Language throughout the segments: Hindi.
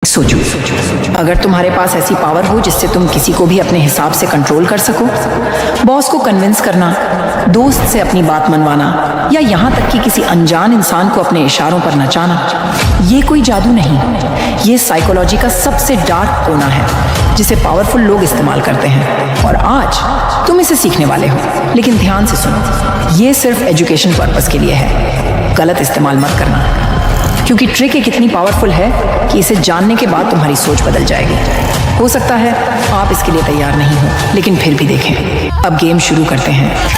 सोचो, अगर तुम्हारे पास ऐसी पावर हो जिससे तुम किसी को भी अपने हिसाब से कंट्रोल कर सको, बॉस को कन्विंस करना, दोस्त से अपनी बात मनवाना या यहाँ तक कि किसी अनजान इंसान को अपने इशारों पर नचाना, ये कोई जादू नहीं, ये साइकोलॉजी का सबसे डार्क कोना है जिसे पावरफुल लोग इस्तेमाल करते हैं। और आज तुम इसे सीखने वाले हो, लेकिन ध्यान से सुनो, ये सिर्फ एजुकेशन पर्पस के लिए है, गलत इस्तेमाल मत करना, क्योंकि ट्रिक एक इतनी पावरफुल है कि इसे जानने के बाद तुम्हारी सोच बदल जाएगी। हो सकता है आप इसके लिए तैयार नहीं हो, लेकिन फिर भी देखें। अब गेम शुरू करते हैं।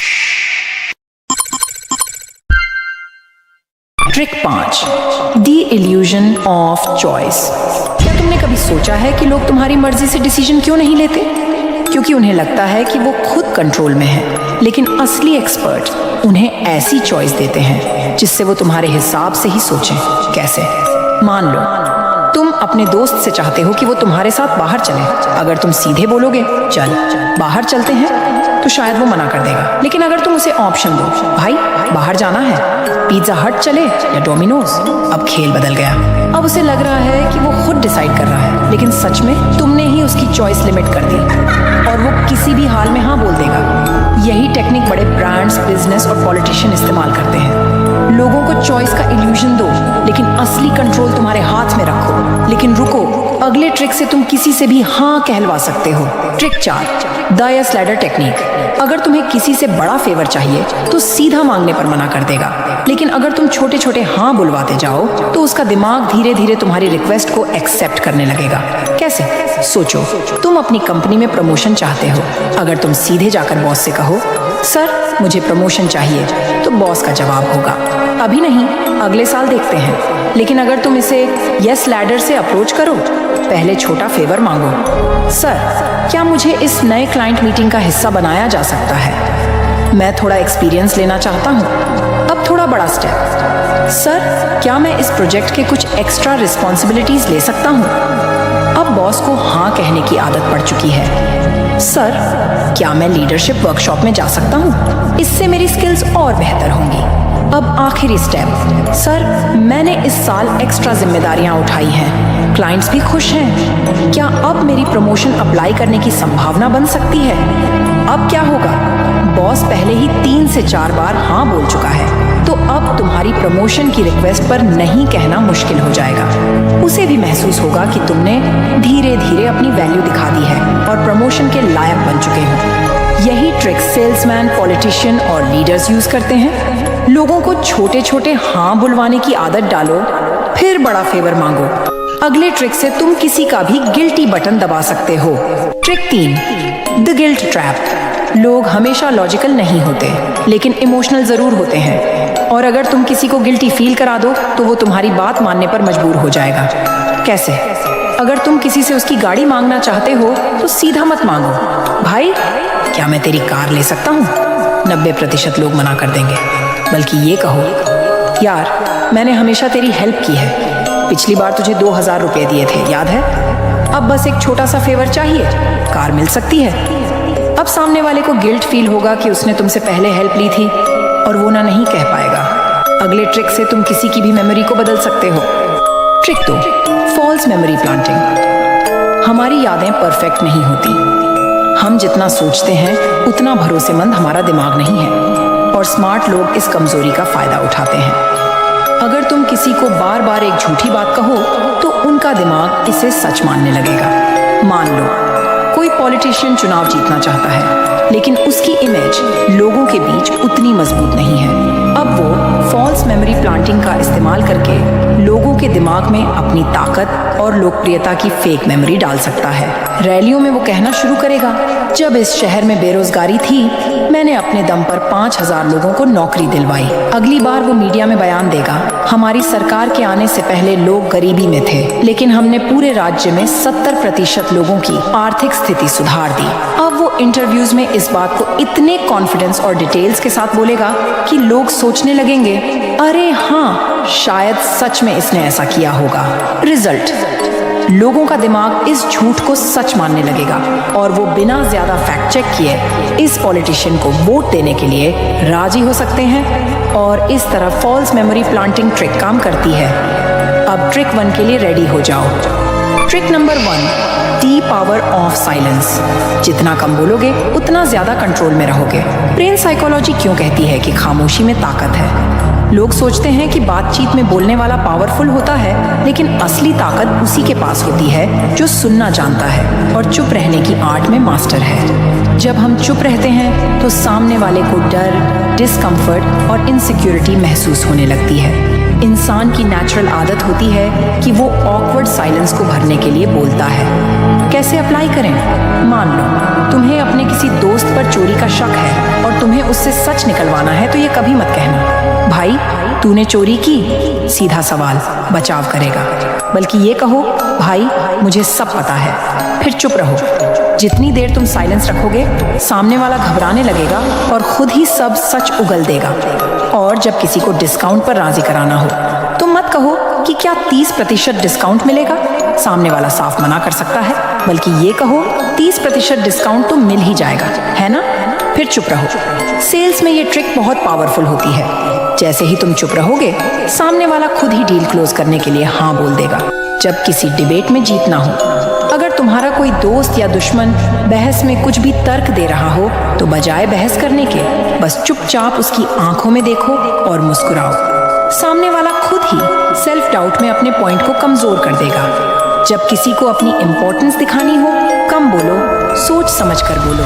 Trick 5, the illusion of choice. क्या तुमने कभी सोचा है कि लोग तुम्हारी मर्जी से डिसीजन क्यों नहीं लेते? क्योंकि उन्हें लगता है कि वो खुद कंट्रोल में है, लेकिन असली एक्सपर्ट उन्हें ऐसी चॉइस देते हैं जिससे वो तुम्हारे हिसाब से ही सोचें। कैसे? मान लो तुम अपने दोस्त से चाहते हो कि वो तुम्हारे साथ बाहर चले। अगर तुम सीधे बोलोगे चल बाहर चलते हैं, तो शायद वो मना कर देगा। लेकिन अगर तुम उसे ऑप्शन दो, भाई बाहर जाना है, पिज्जा हट चले या डोमिनोज, अब खेल बदल गया। अब उसे लग रहा है कि वो खुद डिसाइड कर रहा है, लेकिन सच में तुमने ही उसकी चॉइस लिमिट कर दी और वो किसी भी हाल में हाँ बोल देगा। यही टेक्निक बड़े ब्रांड्स, बिजनेस और पॉलिटिशियन इस्तेमाल करते हैं। लोगों को चॉइस का इल्यूजन दो, लेकिन असली कंट्रोल तुम्हारे हाथ में रखो। लेकिन रुको, अगले ट्रिक से तुम किसी से भी हाँ कहलवा सकते हो। Trick 4, the yes ladder technique. अगर तुम्हें किसी से बड़ा फेवर चाहिए तो सीधा मांगने पर मना कर देगा, लेकिन अगर तुम छोटे छोटे हाँ बुलवाते जाओ तो उसका दिमाग धीरे धीरे तुम्हारी रिक्वेस्ट को एक्सेप्ट करने लगेगा। कैसे? सोचो, तुम अपनी कंपनी में प्रमोशन चाहते हो। अगर तुम सीधे जाकर बॉस से कहो सर मुझे प्रमोशन चाहिए, तो बॉस का जवाब होगा अभी नहीं, अगले साल देखते हैं। लेकिन अगर तुम इसे यस लैडर से अप्रोच करो, पहले छोटा फेवर मांगो, सर क्या मुझे इस नए क्लाइंट मीटिंग का हिस्सा बनाया जा सकता है? मैं थोड़ा एक्सपीरियंस लेना चाहता हूँ। अब थोड़ा बड़ा स्टेप, सर क्या मैं इस प्रोजेक्ट के कुछ एक्स्ट्रा रिस्पॉन्सिबिलिटीज ले सकता हूँ? अब बॉस को हाँ कहने की आदत पड़ चुकी है। सर क्या मैं लीडरशिप वर्कशॉप में जा सकता हूँ? इससे मेरी स्किल्स और बेहतर होंगी। अब आखिरी स्टेप, सर मैंने इस साल एक्स्ट्रा जिम्मेदारियां उठाई हैं, क्लाइंट्स भी खुश हैं, क्या अब मेरी प्रमोशन अप्लाई करने की संभावना बन सकती है? अब क्या होगा? बॉस पहले ही 3 से 4 बार हाँ बोल चुका है, तो अब तुम्हारी प्रमोशन की रिक्वेस्ट पर नहीं कहना मुश्किल हो जाएगा। उसे भी महसूस होगा कि तुमने धीरे धीरे अपनी वैल्यू दिखा दी है और प्रमोशन के लायक बन चुके हो। यही ट्रिक सेल्समैन, पॉलिटिशियन और लीडर्स यूज करते हैं। लोगों को छोटे छोटे हाँ बुलवाने की आदत डालो, फिर बड़ा फेवर मांगो। अगले ट्रिक से तुम किसी का भी गिल्टी बटन दबा सकते हो। Trick 3, the guilt trap. लोग हमेशा लॉजिकल नहीं होते, लेकिन इमोशनल जरूर होते हैं, और अगर तुम किसी को गिल्टी फील करा दो तो वो तुम्हारी बात मानने पर मजबूर हो जाएगा। कैसे? अगर तुम किसी से उसकी गाड़ी मांगना चाहते हो तो सीधा मत मांगो, भाई क्या मैं तेरी कार ले सकता हूँ? 90% लोग मना कर देंगे। बल्कि ये कहो, यार मैंने हमेशा तेरी हेल्प की है, पिछली बार तुझे 2000 रुपये दिए थे, याद है? अब बस एक छोटा सा फेवर चाहिए, कार मिल सकती है। अब सामने वाले को गिल्ट फील होगा कि उसने तुमसे पहले हेल्प ली थी और वो ना नहीं कह पाएगा। अगले ट्रिक से तुम किसी की भी मेमोरी को बदल सकते हो। Trick 2, false memory planting. हमारी यादें परफेक्ट नहीं होती, हम जितना सोचते हैं उतना भरोसेमंद हमारा दिमाग नहीं है, और स्मार्ट लोग इस कमजोरी का फायदा उठाते हैं। अगर तुम किसी को बार बार एक झूठी बात कहो तो उनका दिमाग इसे सच मानने लगेगा। मान लो कोई पॉलिटिशियन चुनाव जीतना चाहता है, लेकिन उसकी इमेज लोगों के बीच उतनी मजबूत नहीं है। अब वो फॉल्स मेमोरी प्लांटिंग का इस्तेमाल करके लोगों के दिमाग में अपनी ताकत और लोकप्रियता की फेक मेमोरी डाल सकता है। रैलियों में वो कहना शुरू करेगा, जब इस शहर में बेरोजगारी थी मैंने अपने दम पर 5000 लोगों को नौकरी दिलवाई। अगली बार वो मीडिया में बयान देगा, हमारी सरकार के आने से पहले लोग गरीबी में थे, लेकिन हमने पूरे राज्य में 70% लोगों की आर्थिक स्थिति सुधार दी। अब वो इंटरव्यूज में इस बात को इतने कॉन्फिडेंस और डिटेल्स के साथ बोलेगा कि लोग सोचने लगेंगे, अरे हाँ शायद सच में इसने ऐसा किया होगा। रिजल्ट, लोगों का दिमाग इस झूठ को सच मानने लगेगा और वो बिना ज्यादा फैक्ट चेक किए इस पॉलिटिशियन को वोट देने के लिए राजी हो सकते हैं। और इस तरह फॉल्स मेमोरी प्लांटिंग ट्रिक काम करती है। अब ट्रिक 1 के लिए रेडी हो जाओ। Trick number 1, the power of silence. जितना कम बोलोगे उतना ज्यादा कंट्रोल में रहोगे। ब्रेन साइकोलॉजी क्यों कहती है कि खामोशी में ताकत है? लोग सोचते हैं कि बातचीत में बोलने वाला पावरफुल होता है, लेकिन असली ताकत उसी के पास होती है जो सुनना जानता है और चुप रहने की आर्ट में मास्टर है। जब हम चुप रहते हैं तो सामने वाले को डर, डिस्कम्फर्ट और इनसिक्योरिटी महसूस होने लगती है। इंसान की नेचुरल आदत होती है कि वो ऑकवर्ड साइलेंस को भरने के लिए बोलता है। कैसे अप्लाई करें? मान लो तुम्हें अपने किसी दोस्त पर चोरी का शक है और तुम्हें उससे सच निकलवाना है, तो ये कभी मत कहना, भाई तूने चोरी की। सीधा सवाल बचाव करेगा। बल्कि ये कहो, भाई मुझे सब पता है। फिर चुप रहो। जितनी देर तुम साइलेंस रखोगे, सामने वाला घबराने लगेगा और खुद ही सब सच उगल देगा। और जब किसी को डिस्काउंट पर राजी कराना हो तो मत कहो कि क्या 30% डिस्काउंट मिलेगा। सामने वाला साफ मना कर सकता है, बल्कि ये कहो 30% डिस्काउंट तो मिल ही जाएगा, है ना? फिर चुप रहो। सेल्स में ये ट्रिक बहुत पावरफुल होती है। जैसे ही तुम चुप रहोगे, सामने वाला खुद ही डील क्लोज करने के लिए हाँ बोल देगा। जब किसी डिबेट में जीतना हो, अगर तुम्हारा कोई दोस्त या दुश्मन बहस में कुछ भी तर्क दे रहा हो, तो बजाय बहस करने के बस चुपचाप उसकी आंखों में देखो और मुस्कुराओ। सामने वाला खुद ही सेल्फ डाउट में अपने पॉइंट को कमजोर कर देगा। जब किसी को अपनी इंपॉर्टेंस दिखानी हो, कम बोलो, सोच समझ कर बोलो।